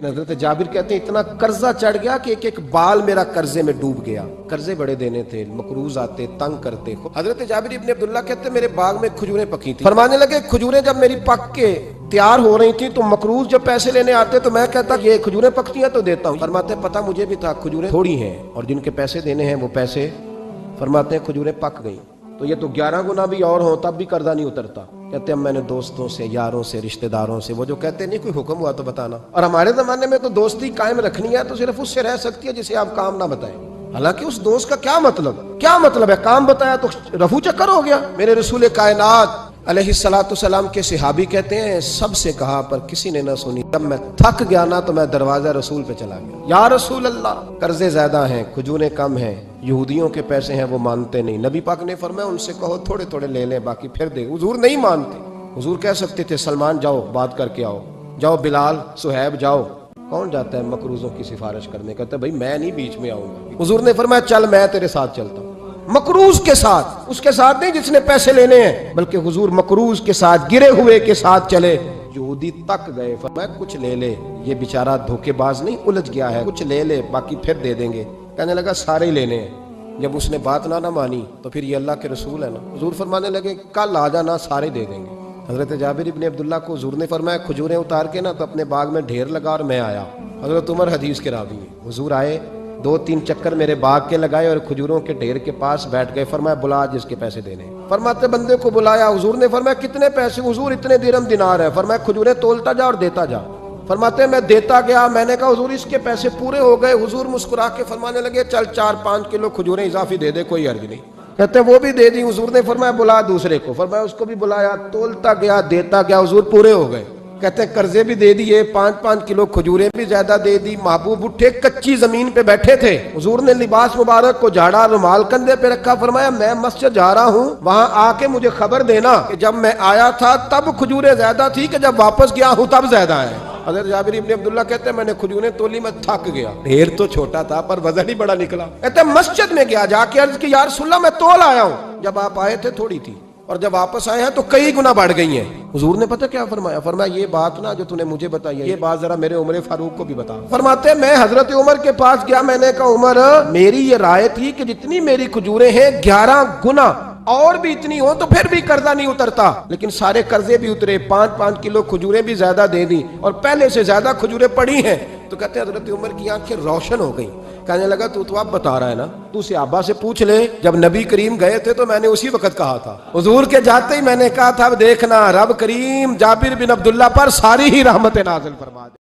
हजरत जाबिर कहते हैं इतना कर्जा चढ़ गया कि एक एक बाल मेरा कर्जे में डूब गया। कर्जे बड़े देने थे, मकरूज आते, तंग करते। हजरत जाबिर इब्ने अब्दुल्ला कहते मेरे बाग में खजूरें पकी थी। फरमाने लगे खजूरें जब मेरी पक के तैयार हो रही थी तो मकरूज जब पैसे लेने आते तो मैं कहता ये खजूरें पकती हैं तो देता हूँ। फरमाते पता मुझे भी था खजूरें थोड़ी हैं और जिनके पैसे देने हैं वो पैसे, फरमाते हैं खजूरें पक गई तो ये तो 11 गुना भी और हो तब भी कर्जा नहीं उतरता। कहते हैं मैंने दोस्तों से, यारों से, रिश्तेदारों से, वो जो कहते नहीं कोई हुक्म हुआ तो बताना। और हमारे जमाने में तो दोस्ती कायम रखनी है तो सिर्फ उससे रह सकती है जिसे आप काम ना बताएं। हालांकि उस दोस्त का क्या मतलब है, काम बताया तो रफू चक्कर हो गया। मेरे रसूल कायनात अलैहिस्सलातुस्सलाम के सहाबी कहते हैं सबसे कहा पर किसी ने ना सुनी। जब मैं थक गया ना तो मैं दरवाजा रसूल पे चला गया। या रसूल अल्लाह, कर्जे ज्यादा हैं, खजूरें कम हैं, यहूदियों के पैसे हैं वो मानते नहीं। नबी पाक ने फरमाया उनसे कहो थोड़े थोड़े ले लें बाकी फिर दे। हुजूर नहीं मानते। हुजूर कह सकते थे सलमान जाओ बात करके आओ, जाओ बिलाल, सुहैब जाओ। कौन जाता है मकरूजों की सिफारिश करने? कहते भाई मैं नहीं बीच में आऊंगा। हुजूर ने फरमाया चल मैं तेरे साथ चलता हूँ। मकरूज के साथ, उसके साथ नहीं जिसने पैसे लेने हैं, बल्कि हुजूर मकरूज के साथ, गिरे हुए के साथ चले। यहूदी तक गए, फरमाया कुछ ले ले, ये बेचारा धोखेबाज नहीं उलझ गया है, कुछ ले ले बाकी फिर दे देंगे। कहने लगा सारे ही लेने हैं। जब उसने बात ना मानी तो फिर ये अल्लाह के रसूल है ना। हुजूर फरमाने लगे कल आ जाना सारे दे देंगे। हजरत जाबिर इब्ने अब्दुल्ला को हुजूर ने फरमाया खजूरें उतार के ना तो अपने बाग में ढेर लगा और मैं आया। हजरत उमर हदीस के रावी है। हुजूर आए, 2-3 चक्कर मेरे बाग के लगाए और खजूरों के ढेर के पास बैठ गए। फरमाया बुला जिसके पैसे देने। फरमाते बंदे को बुलाया। हुजूर ने फरमाया कितने पैसे? हुजूर इतने दिरहम दिनार है। फरमाया खजूरें तोलता जा और देता जा। फरमाते मैं देता गया। मैंने कहा हुजूर इसके पैसे पूरे हो गए। हुजूर मुस्कुरा के फरमाने लगे चल 4-5 किलो खजूरें इजाफी दे दे, कोई अर्ज नहीं। कहते वो भी दे दी। हुजूर ने फरमाया बुला दूसरे को। फरमाया उसको भी बुलाया, तोलता गया, देता गया। हुजूर पूरे हो गए। कहते हैं कर्जे भी दे दिए, 5-5 किलो खजूरें भी ज्यादा दे दी। महबूब उठे, कच्ची जमीन पे बैठे थे। हुजूर ने लिबास मुबारक को झाड़ा, रुमाल कंधे पे रखा। फरमाया मैं मस्जिद जा रहा हूँ, वहां आके मुझे खबर देना कि जब मैं आया था तब खजूरें ज्यादा थी कि जब वापस गया हूँ तब ज्यादा है। हज़रत जाबिर इब्ने अब्दुल्ला कहते हैं मैंने खजूरें तोली, मैं थक गया। ढेर तो छोटा था पर वजन ही बड़ा निकला। कहते हैं मस्जिद में गया, जाके अर्ज की या रसूलल्लाह मैं तोल आया हूँ, जब आप आए थे थोड़ी थी और जब वापस आए हैं तो कई गुना बढ़ गई हैं। हुजूर ने पता क्या फरमाया? फरमाया ये बात ना जो तूने मुझे बताई है, ये बात जरा मेरे उमर फारूक को भी बता। फरमाते मैं हजरत उमर के पास गया। मैंने कहा उमर मेरी ये राय थी कि जितनी मेरी खजूरें हैं 11 गुना और भी इतनी हो तो फिर भी कर्जा नहीं उतरता, लेकिन सारे कर्जे भी उतरे। 5-5 किलो खजूरें भी ज्यादा दे दी और पहले से ज्यादा खजूरें पड़ी हैं। तो कहते हैं हजरत उमर की आंखें रोशन हो गई। कहने लगा तू तो आप बता रहा है ना, तू सहाबा से पूछ ले, जब नबी करीम गए थे तो मैंने उसी वक्त कहा था। हुजूर के जाते ही मैंने कहा था अब देखना रब करीम जाबिर बिन अब्दुल्ला पर सारी ही रहमत नाज़िल फरमा दे।